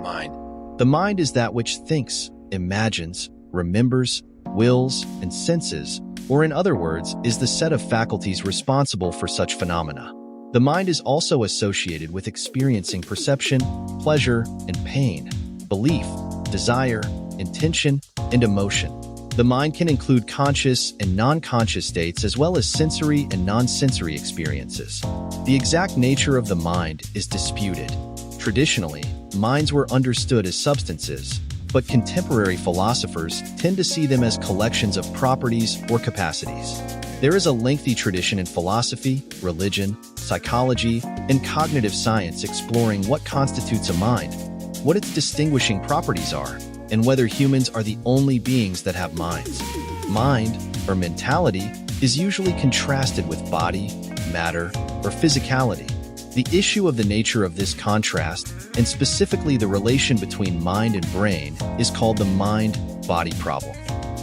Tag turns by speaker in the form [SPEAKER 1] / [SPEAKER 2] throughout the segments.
[SPEAKER 1] mind?
[SPEAKER 2] The mind is that which thinks, imagines, remembers, wills, and senses, or in other words, is the set of faculties responsible for such phenomena. The mind is also associated with experiencing perception, pleasure, and pain, belief, desire, intention, and emotion. The mind can include conscious and non-conscious states as well as sensory and non-sensory experiences. The exact nature of the mind is disputed. Traditionally, minds were understood as substances, but contemporary philosophers tend to see them as collections of properties or capacities. There is a lengthy tradition in philosophy, religion, psychology, and cognitive science exploring what constitutes a mind, what its distinguishing properties are, and whether humans are the only beings that have minds. Mind, or mentality, is usually contrasted with body, matter, or physicality. The issue of the nature of this contrast, and specifically the relation between mind and brain, is called the mind-body problem.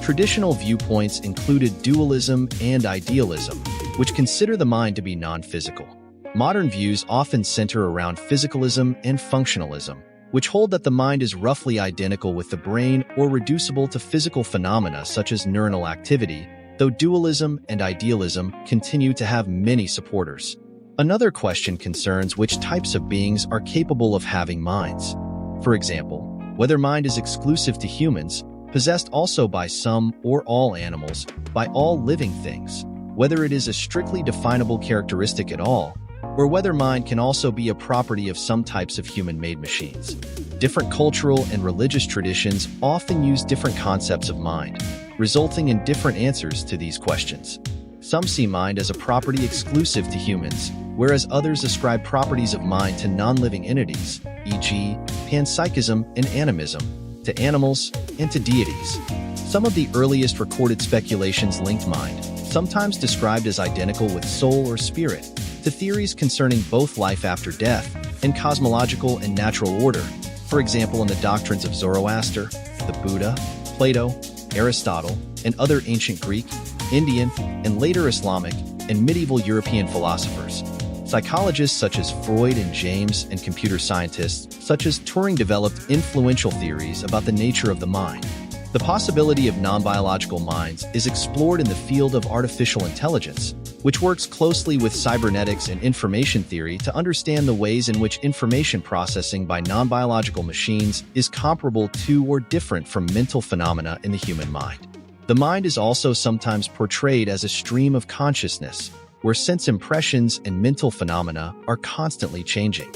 [SPEAKER 2] Traditional viewpoints included dualism and idealism, which consider the mind to be non-physical. Modern views often center around physicalism and functionalism, which hold that the mind is roughly identical with the brain or reducible to physical phenomena such as neuronal activity, though dualism and idealism continue to have many supporters. Another question concerns which types of beings are capable of having minds. For example, whether mind is exclusive to humans, possessed also by some or all animals, by all living things, whether it is a strictly definable characteristic at all, or whether mind can also be a property of some types of human-made machines. Different cultural and religious traditions often use different concepts of mind, resulting in different answers to these questions. Some see mind as a property exclusive to humans, whereas others ascribe properties of mind to non-living entities, e.g., panpsychism and animism, to animals, and to deities. Some of the earliest recorded speculations linked mind, sometimes described as identical with soul or spirit, to theories concerning both life after death and cosmological and natural order, for example in the doctrines of Zoroaster, the Buddha, Plato, Aristotle, and other ancient Greek, Indian, and later Islamic and medieval European philosophers. Psychologists such as Freud and James and computer scientists such as Turing developed influential theories about the nature of the mind. The possibility of non-biological minds is explored in the field of artificial intelligence, which works closely with cybernetics and information theory to understand the ways in which information processing by non-biological machines is comparable to or different from mental phenomena in the human mind. The mind is also sometimes portrayed as a stream of consciousness, where sense impressions and mental phenomena are constantly changing.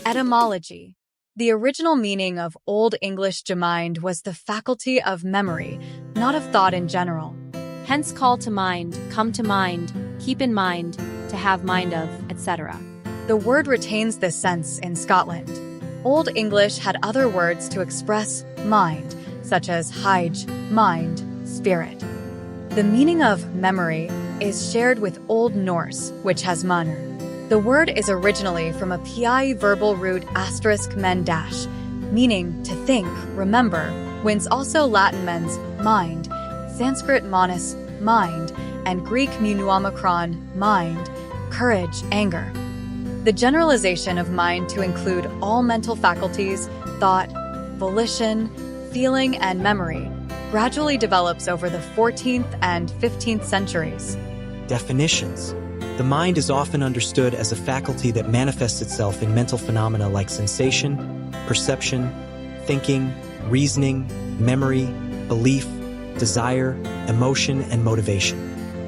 [SPEAKER 3] Etymology. The original meaning of Old English "mind" was the faculty of memory, not of thought in general.
[SPEAKER 4] Hence call to mind, come to mind, keep in mind, to have mind of, etc.
[SPEAKER 3] The word retains this sense in Scotland. Old English had other words to express mind, such as hige, mind, spirit. The meaning of memory is shared with Old Norse, which has munr. The word is originally from a PI verbal root *men-, meaning to think, remember, whence also Latin mens, mind, Sanskrit manas, mind, and Greek munomikron, mind, courage, anger. The generalization of mind to include all mental faculties, thought, volition, feeling, and memory gradually develops over the 14th and 15th centuries.
[SPEAKER 5] Definitions. The mind is often understood as a faculty that manifests itself in mental phenomena like sensation, perception, thinking, reasoning, memory, belief, desire, emotion, and motivation.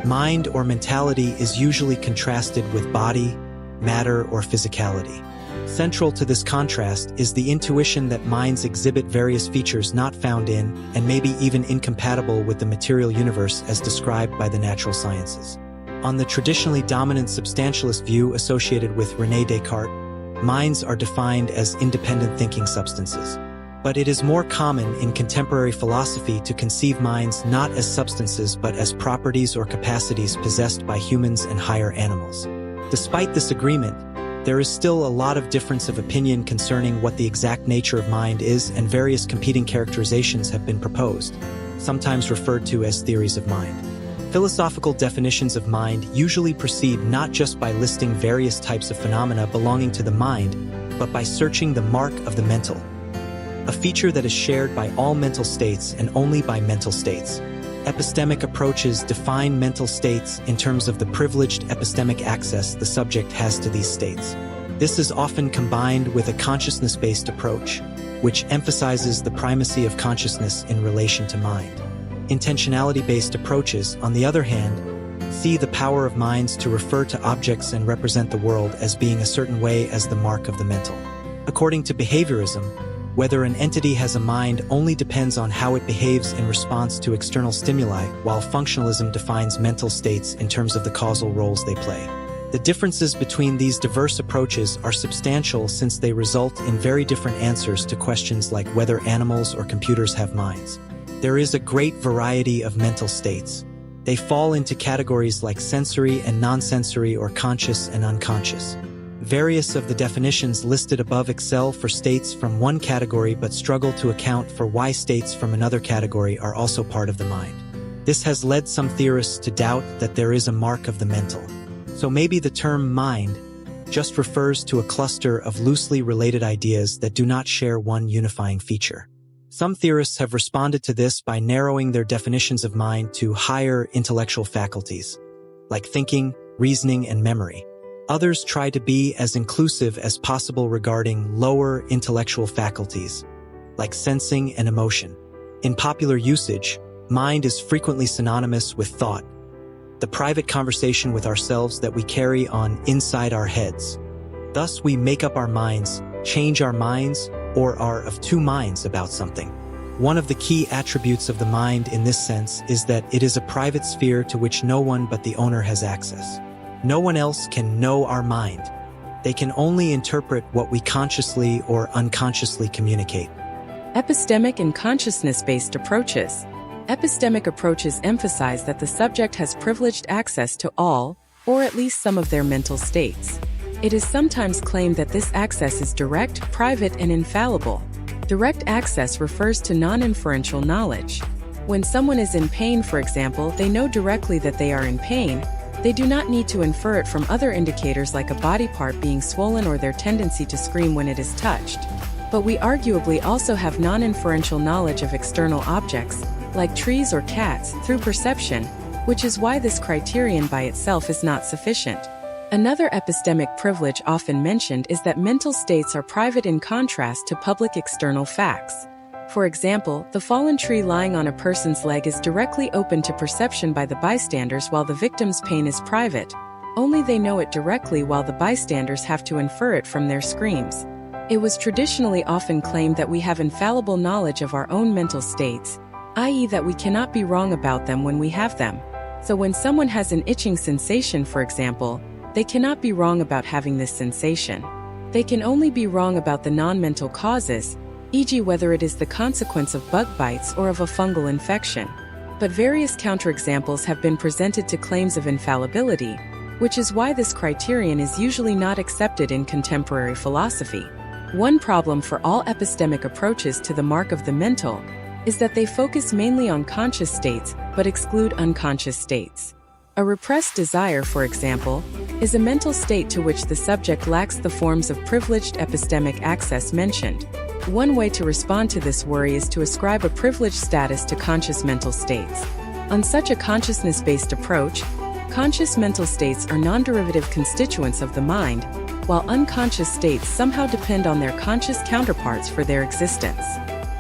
[SPEAKER 5] Mind or mentality is usually contrasted with body, matter, or physicality. Central to this contrast is the intuition that minds exhibit various features not found in, and maybe even incompatible with the material universe as described by the natural sciences. On the traditionally dominant substantialist view associated with René Descartes, minds are defined as independent thinking substances. But it is more common in contemporary philosophy to conceive minds not as substances but as properties or capacities possessed by humans and higher animals. Despite this agreement, there is still a lot of difference of opinion concerning what the exact nature of mind is, and various competing characterizations have been proposed, sometimes referred to as theories of mind. Philosophical definitions of mind usually proceed not just by listing various types of phenomena belonging to the mind, but by searching the mark of the mental. a feature that is shared by all mental states and only by mental states. Epistemic approaches define mental states in terms of the privileged epistemic access the subject has to these states. This is often combined with a consciousness-based approach, which emphasizes the primacy of consciousness in relation to mind. Intentionality-based approaches, on the other hand, see the power of minds to refer to objects and represent the world as being a certain way as the mark of the mental. According to behaviorism, whether an entity has a mind only depends on how it behaves in response to external stimuli, while functionalism defines mental states in terms of the causal roles they play. The differences between these diverse approaches are substantial since they result in very different answers to questions like whether animals or computers have minds. There is a great variety of mental states. They fall into categories like sensory and non-sensory or conscious and unconscious. Various of the definitions listed above excel for states from one category but struggle to account for why states from another category are also part of the mind. This has led some theorists to doubt that there is a mark of the mental. So maybe the term mind just refers to a cluster of loosely related ideas that do not share one unifying feature. Some theorists have responded to this by narrowing their definitions of mind to higher intellectual faculties, like thinking, reasoning, and memory. Others try to be as inclusive as possible regarding lower intellectual faculties, like sensing and emotion. In popular usage, mind is frequently synonymous with thought, the private conversation with ourselves that we carry on inside our heads. Thus, we make up our minds, change our minds, or are of two minds about something. One of the key attributes of the mind in this sense is that it is a private sphere to which no one but the owner has access. No one else can know our mind. They can only interpret what we consciously or unconsciously communicate.
[SPEAKER 1] Epistemic and consciousness-based approaches. Epistemic approaches emphasize that the subject has privileged access to all, or at least some of their mental states. It is sometimes claimed that this access is direct, private, and infallible. Direct access refers to non-inferential knowledge. When someone is in pain, for example, they know directly that they are in pain. They do not need to infer it from other indicators like a body part being swollen or their tendency to scream when it is touched. But we arguably also have non-inferential knowledge of external objects, like trees or cats, through perception, which is why this criterion by itself is not sufficient. Another epistemic privilege often mentioned is that mental states are private in contrast to public external facts. For example, the fallen tree lying on a person's leg is directly open to perception by the bystanders while the victim's pain is private. Only they know it directly while the bystanders have to infer it from their screams. It was traditionally often claimed that we have infallible knowledge of our own mental states, i.e. that we cannot be wrong about them when we have them. So when someone has an itching sensation, for example, they cannot be wrong about having this sensation. They can only be wrong about the non-mental causes, e.g. whether it is the consequence of bug bites or of a fungal infection. But various counterexamples have been presented to claims of infallibility, which is why this criterion is usually not accepted in contemporary philosophy. One problem for all epistemic approaches to the mark of the mental is that they focus mainly on conscious states but exclude unconscious states. A repressed desire, for example, is a mental state to which the subject lacks the forms of privileged epistemic access mentioned. One way to respond to this worry is to ascribe a privileged status to conscious mental states. On such a consciousness-based approach, conscious mental states are non-derivative constituents of the mind, while unconscious states somehow depend on their conscious counterparts for their existence.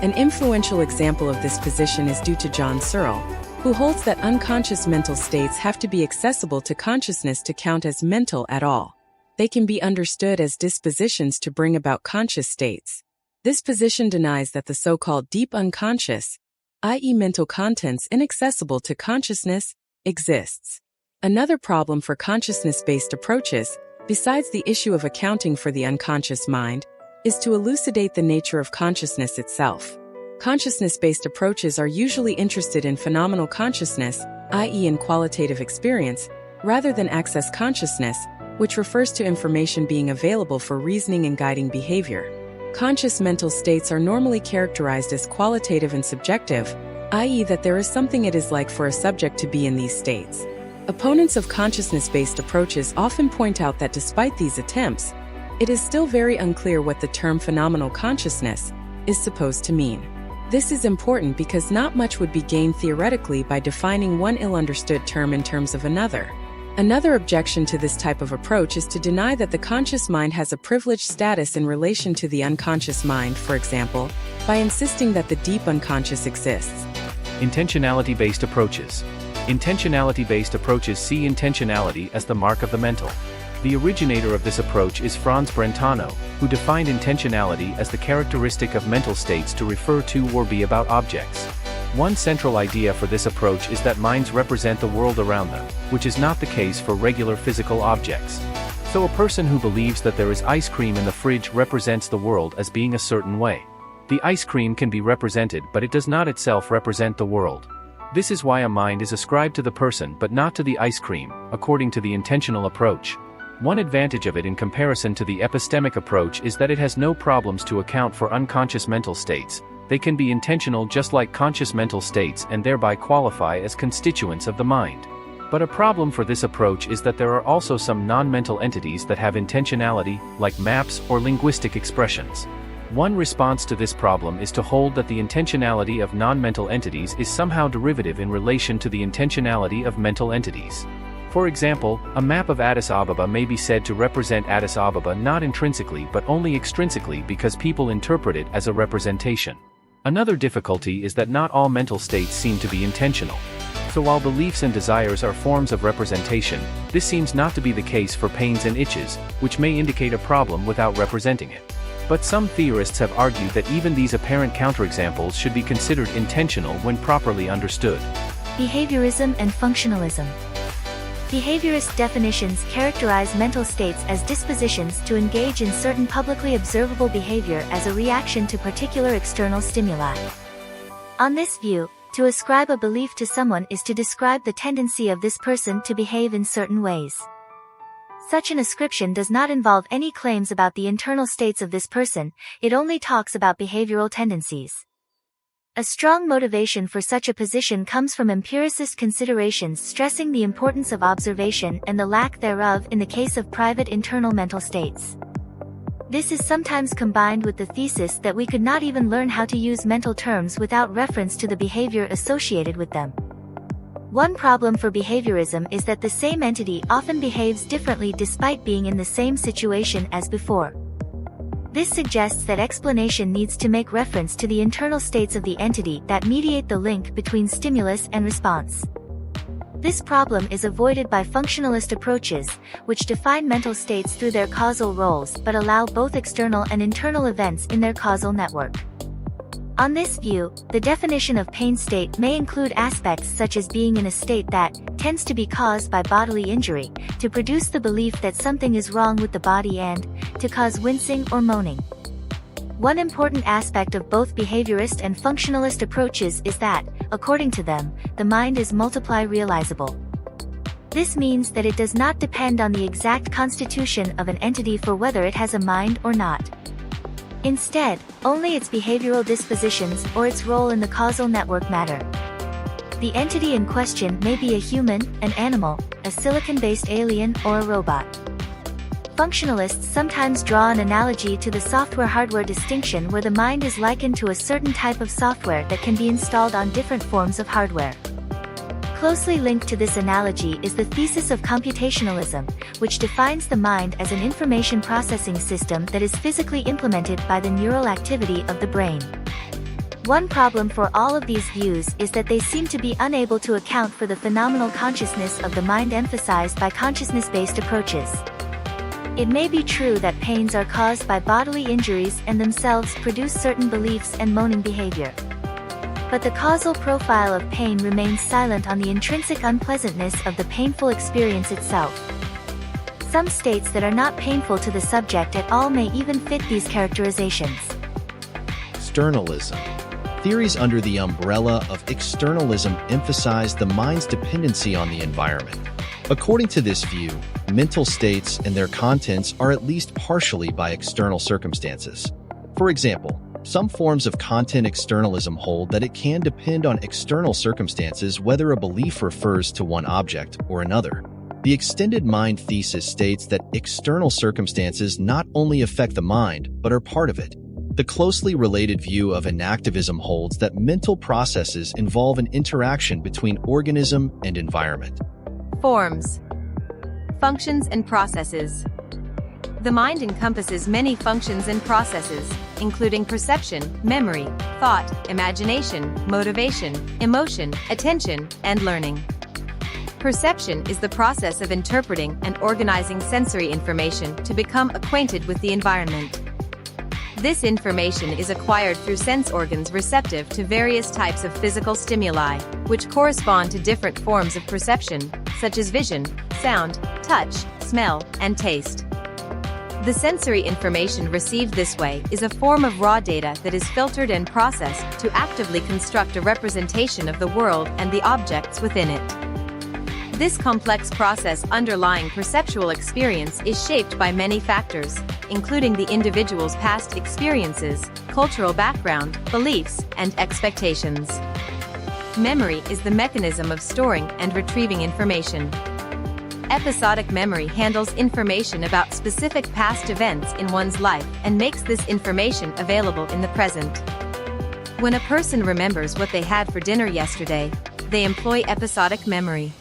[SPEAKER 1] An influential example of this position is due to John Searle, who holds that unconscious mental states have to be accessible to consciousness to count as mental at all. They can be understood as dispositions to bring about conscious states. This position denies that the so-called deep unconscious, i.e. mental contents inaccessible to consciousness, exists. Another problem for consciousness-based approaches, besides the issue of accounting for the unconscious mind, is to elucidate the nature of consciousness itself. Consciousness-based approaches are usually interested in phenomenal consciousness, i.e. in qualitative experience, rather than access consciousness, which refers to information being available for reasoning and guiding behavior. Conscious mental states are normally characterized as qualitative and subjective, i.e. that there is something it is like for a subject to be in these states. Opponents of consciousness-based approaches often point out that despite these attempts, it is still very unclear what the term phenomenal consciousness, is supposed to mean. This is important because not much would be gained theoretically by defining one ill-understood term in terms of another. Another objection to this type of approach is to deny that the conscious mind has a privileged status in relation to the unconscious mind, for example, by insisting that the deep unconscious exists.
[SPEAKER 6] Intentionality-based approaches. Intentionality-based approaches see intentionality as the mark of the mental. The originator of this approach is Franz Brentano, who defined intentionality as the characteristic of mental states to refer to or be about objects. One central idea for this approach is that minds represent the world around them, which is not the case for regular physical objects. So a person who believes that there is ice cream in the fridge represents the world as being a certain way. The ice cream can be represented, but it does not itself represent the world. This is why a mind is ascribed to the person but not to the ice cream, according to the intentional approach. One advantage of it in comparison to the epistemic approach is that it has no problems to account for unconscious mental states. They can be intentional just like conscious mental states and thereby qualify as constituents of the mind. But a problem for this approach is that there are also some non-mental entities that have intentionality, like maps or linguistic expressions. One response to this problem is to hold that the intentionality of non-mental entities is somehow derivative in relation to the intentionality of mental entities. For example, a map of Addis Ababa may be said to represent Addis Ababa not intrinsically but only extrinsically because people interpret it as a representation. Another difficulty is that not all mental states seem to be intentional. So while beliefs and desires are forms of representation, this seems not to be the case for pains and itches, which may indicate a problem without representing it. But some theorists have argued that even these apparent counterexamples should be considered intentional when properly understood.
[SPEAKER 7] Behaviorism and functionalism. Behaviorist definitions characterize mental states as dispositions to engage in certain publicly observable behavior as a reaction to particular external stimuli. On this view, to ascribe a belief to someone is to describe the tendency of this person to behave in certain ways. Such an ascription does not involve any claims about the internal states of this person, it only talks about behavioral tendencies. A strong motivation for such a position comes from empiricist considerations stressing the importance of observation and the lack thereof in the case of private internal mental states. This is sometimes combined with the thesis that we could not even learn how to use mental terms without reference to the behavior associated with them. One problem for behaviorism is that the same entity often behaves differently despite being in the same situation as before. This suggests that explanation needs to make reference to the internal states of the entity that mediate the link between stimulus and response. This problem is avoided by functionalist approaches, which define mental states through their causal roles but allow both external and internal events in their causal network. On this view, the definition of pain state may include aspects such as being in a state that tends to be caused by bodily injury, to produce the belief that something is wrong with the body and to cause wincing or moaning. One important aspect of both behaviorist and functionalist approaches is that, according to them, the mind is multiply realizable. This means that it does not depend on the exact constitution of an entity for whether it has a mind or not. Instead, only its behavioral dispositions or its role in the causal network matter. The entity in question may be a human, an animal, a silicon-based alien, or a robot. Functionalists sometimes draw an analogy to the software-hardware distinction where the mind is likened to a certain type of software that can be installed on different forms of hardware. Closely linked to this analogy is the thesis of computationalism, which defines the mind as an information processing system that is physically implemented by the neural activity of the brain. One problem for all of these views is that they seem to be unable to account for the phenomenal consciousness of the mind emphasized by consciousness-based approaches. It may be true that pains are caused by bodily injuries and themselves produce certain beliefs and moaning behavior. But the causal profile of pain remains silent on the intrinsic unpleasantness of the painful experience itself. Some states that are not painful to the subject at all may even fit these characterizations.
[SPEAKER 2] Externalism. Theories under the umbrella of externalism emphasize the mind's dependency on the environment. According to this view, mental states and their contents are at least partially by external circumstances. For example, some forms of content externalism hold that it can depend on external circumstances whether a belief refers to one object or another. The extended mind thesis states that external circumstances not only affect the mind, but are part of it. The closely related view of enactivism holds that mental processes involve an interaction between organism and environment.
[SPEAKER 4] Forms, functions and processes. The mind encompasses many functions and processes, including perception, memory, thought, imagination, motivation, emotion, attention, and learning. Perception is the process of interpreting and organizing sensory information to become acquainted with the environment. This information is acquired through sense organs receptive to various types of physical stimuli, which correspond to different forms of perception, such as vision, sound, touch, smell, and taste. The sensory information received this way is a form of raw data that is filtered and processed to actively construct a representation of the world and the objects within it. This complex process underlying perceptual experience is shaped by many factors, including the individual's past experiences, cultural background, beliefs, and expectations. Memory is the mechanism of storing and retrieving information. Episodic memory handles information about specific past events in one's life and makes this information available in the present. When a person remembers what they had for dinner yesterday, they employ episodic memory.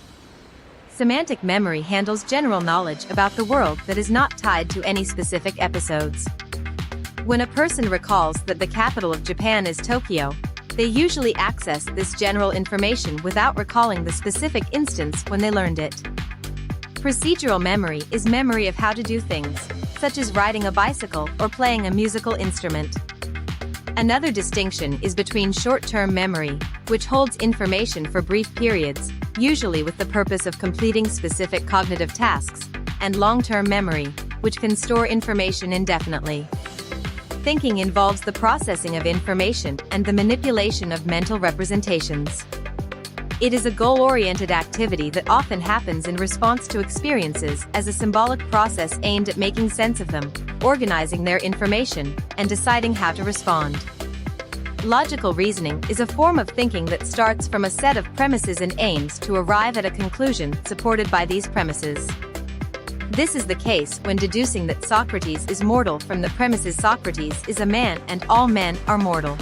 [SPEAKER 4] Semantic memory handles general knowledge about the world that is not tied to any specific episodes. When a person recalls that the capital of Japan is Tokyo, they usually access this general information without recalling the specific instance when they learned it. Procedural memory is memory of how to do things, such as riding a bicycle or playing a musical instrument. Another distinction is between short-term memory, which holds information for brief periods, usually with the purpose of completing specific cognitive tasks, and long-term memory, which can store information indefinitely. Thinking involves the processing of information and the manipulation of mental representations. It is a goal-oriented activity that often happens in response to experiences as a symbolic process aimed at making sense of them, organizing their information, and deciding how to respond. Logical reasoning is a form of thinking that starts from a set of premises and aims to arrive at a conclusion supported by these premises. This is the case when deducing that Socrates is mortal from the premises Socrates is a man and all men are mortal.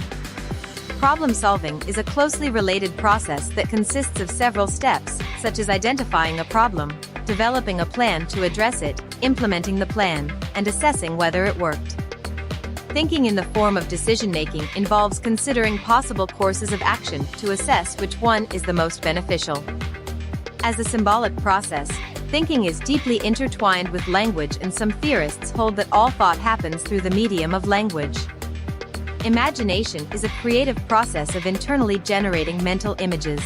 [SPEAKER 4] Problem solving is a closely related process that consists of several steps, such as identifying a problem, developing a plan to address it, implementing the plan, and assessing whether it worked. Thinking in the form of decision-making involves considering possible courses of action to assess which one is the most beneficial. As a symbolic process, thinking is deeply intertwined with language, and some theorists hold that all thought happens through the medium of language. Imagination is a creative process of internally generating mental images.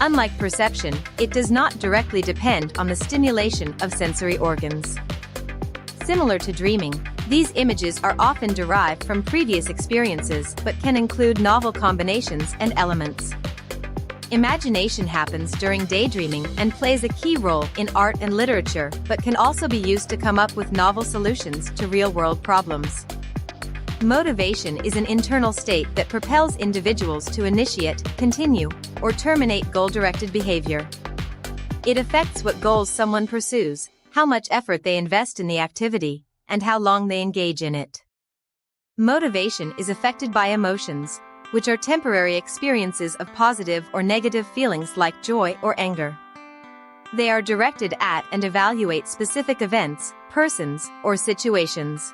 [SPEAKER 4] Unlike perception, it does not directly depend on the stimulation of sensory organs. Similar to dreaming, these images are often derived from previous experiences but can include novel combinations and elements. Imagination happens during daydreaming and plays a key role in art and literature, but can also be used to come up with novel solutions to real-world problems. Motivation is an internal state that propels individuals to initiate, continue, or terminate goal-directed behavior. It affects what goals someone pursues, how much effort they invest in the activity, and how long they engage in it. Motivation is affected by emotions, which are temporary experiences of positive or negative feelings like joy or anger. They are directed at and evaluate specific events, persons, or situations.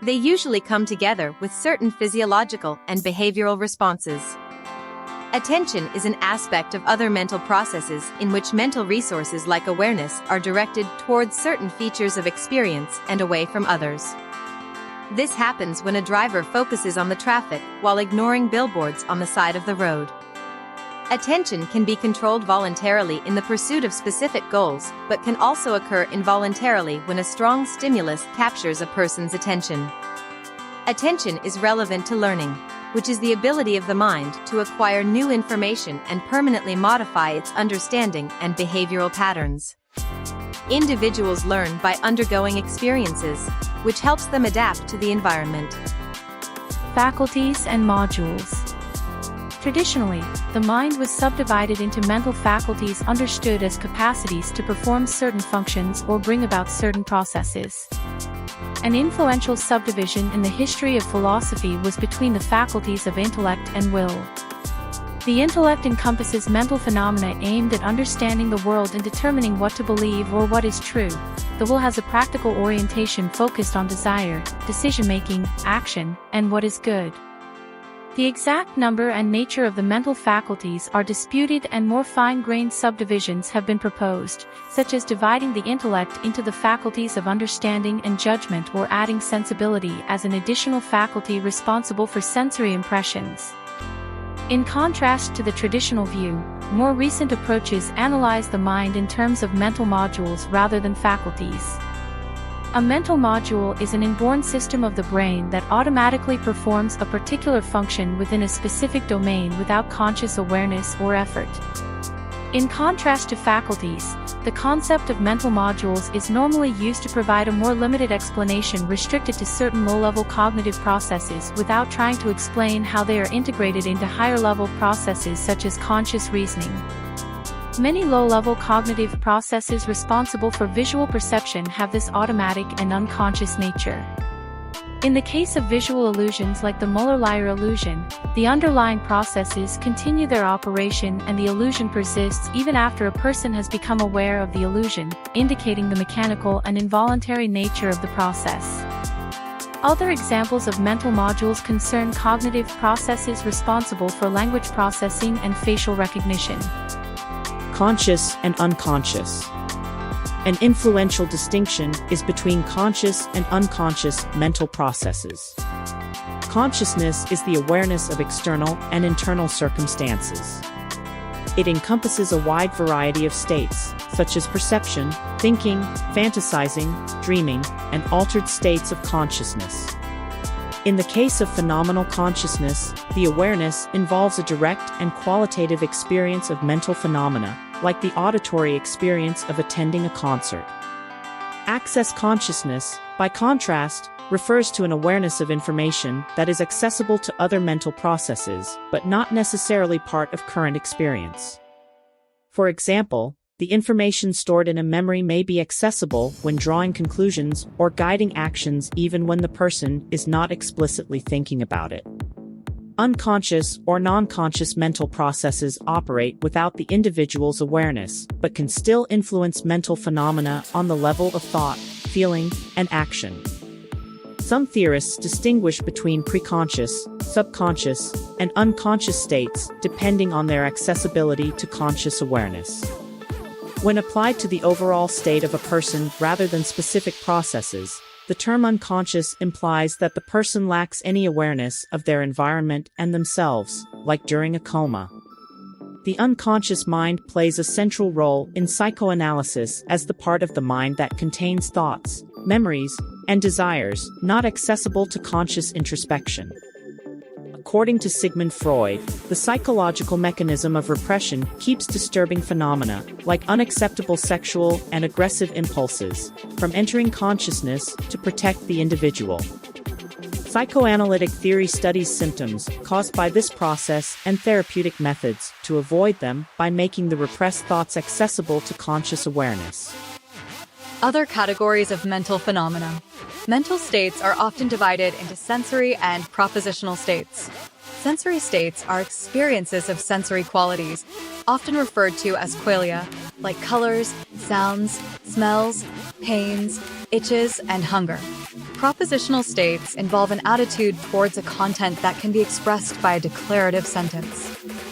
[SPEAKER 4] They usually come together with certain physiological and behavioral responses. Attention is an aspect of other mental processes in which mental resources like awareness are directed towards certain features of experience and away from others. This happens when a driver focuses on the traffic while ignoring billboards on the side of the road. Attention can be controlled voluntarily in the pursuit of specific goals, but can also occur involuntarily when a strong stimulus captures a person's attention. Attention is relevant to learning, which is the ability of the mind to acquire new information and permanently modify its understanding and behavioral patterns. Individuals learn by undergoing experiences, which helps them adapt to the environment.
[SPEAKER 8] Faculties and modules. Traditionally, the mind was subdivided into mental faculties understood as capacities to perform certain functions or bring about certain processes. An influential subdivision in the history of philosophy was between the faculties of intellect and will. The intellect encompasses mental phenomena aimed at understanding the world and determining what to believe or what is true. The will has a practical orientation focused on desire, decision-making, action, and what is good. The exact number and nature of the mental faculties are disputed, and more fine-grained subdivisions have been proposed, such as dividing the intellect into the faculties of understanding and judgment, or adding sensibility as an additional faculty responsible for sensory impressions. In contrast to the traditional view, more recent approaches analyze the mind in terms of mental modules rather than faculties. A mental module is an inborn system of the brain that automatically performs a particular function within a specific domain without conscious awareness or effort. In contrast to faculties, the concept of mental modules is normally used to provide a more limited explanation restricted to certain low-level cognitive processes without trying to explain how they are integrated into higher-level processes such as conscious reasoning. Many low-level cognitive processes responsible for visual perception have this automatic and unconscious nature. In the case of visual illusions like the Muller-Lyer illusion, the underlying processes continue their operation and the illusion persists even after a person has become aware of the illusion, indicating the mechanical and involuntary nature of the process. Other examples of mental modules concern cognitive processes responsible for language processing and facial recognition.
[SPEAKER 9] Conscious and unconscious. An influential distinction is between conscious and unconscious mental processes. Consciousness is the awareness of external and internal circumstances. It encompasses a wide variety of states, such as perception, thinking, fantasizing, dreaming, and altered states of consciousness. In the case of phenomenal consciousness, the awareness involves a direct and qualitative experience of mental phenomena, like the auditory experience of attending a concert. Access consciousness, by contrast, refers to an awareness of information that is accessible to other mental processes, but not necessarily part of current experience. For example, the information stored in a memory may be accessible when drawing conclusions or guiding actions even when the person is not explicitly thinking about it. Unconscious or non-conscious mental processes operate without the individual's awareness, but can still influence mental phenomena on the level of thought, feeling, and action. Some theorists distinguish between preconscious, subconscious, and unconscious states depending on their accessibility to conscious awareness. When applied to the overall state of a person rather than specific processes, the term unconscious implies that the person lacks any awareness of their environment and themselves, like during a coma. The unconscious mind plays a central role in psychoanalysis as the part of the mind that contains thoughts, memories, and desires not accessible to conscious introspection. According to Sigmund Freud, the psychological mechanism of repression keeps disturbing phenomena, like unacceptable sexual and aggressive impulses, from entering consciousness to protect the individual. Psychoanalytic theory studies symptoms caused by this process and therapeutic methods to avoid them by making the repressed thoughts accessible to conscious awareness.
[SPEAKER 3] Other categories of mental phenomena. Mental states are often divided into sensory and propositional states. Sensory states are experiences of sensory qualities, often referred to as qualia, like colors, sounds, smells, pains, itches, and hunger. Propositional states involve an attitude towards a content that can be expressed by a declarative sentence.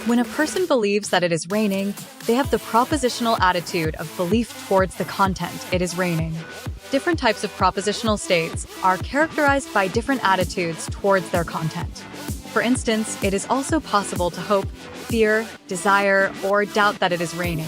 [SPEAKER 3] When a person believes that it is raining, they have the propositional attitude of belief towards the content it is raining. Different types of propositional states are characterized by different attitudes towards their content. For instance, it is also possible to hope, fear, desire, or doubt that it is raining.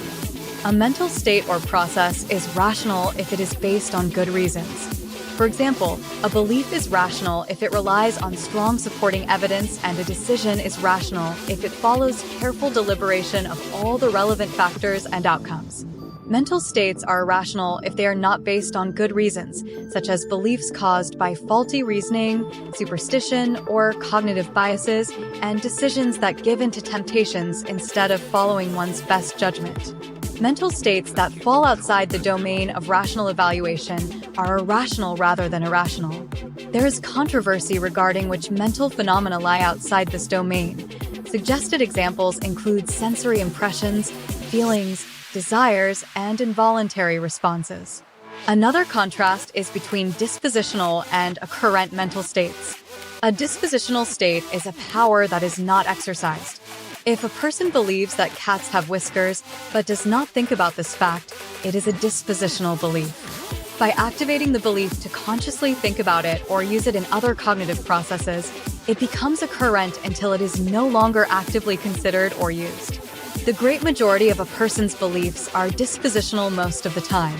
[SPEAKER 3] A mental state or process is rational if it is based on good reasons. For example, a belief is rational if it relies on strong supporting evidence, and a decision is rational if it follows careful deliberation of all the relevant factors and outcomes. Mental states are irrational if they are not based on good reasons, such as beliefs caused by faulty reasoning, superstition, or cognitive biases, and decisions that give in to temptations instead of following one's best judgment. Mental states that fall outside the domain of rational evaluation are irrational rather than irrational. There is controversy regarding which mental phenomena lie outside this domain. Suggested examples include sensory impressions, feelings, desires, and involuntary responses. Another contrast is between dispositional and occurrent mental states. A dispositional state is a power that is not exercised. If a person believes that cats have whiskers but does not think about this fact, it is a dispositional belief. By activating the belief to consciously think about it or use it in other cognitive processes, it becomes occurrent until it is no longer actively considered or used. The great majority of a person's beliefs are dispositional most of the time.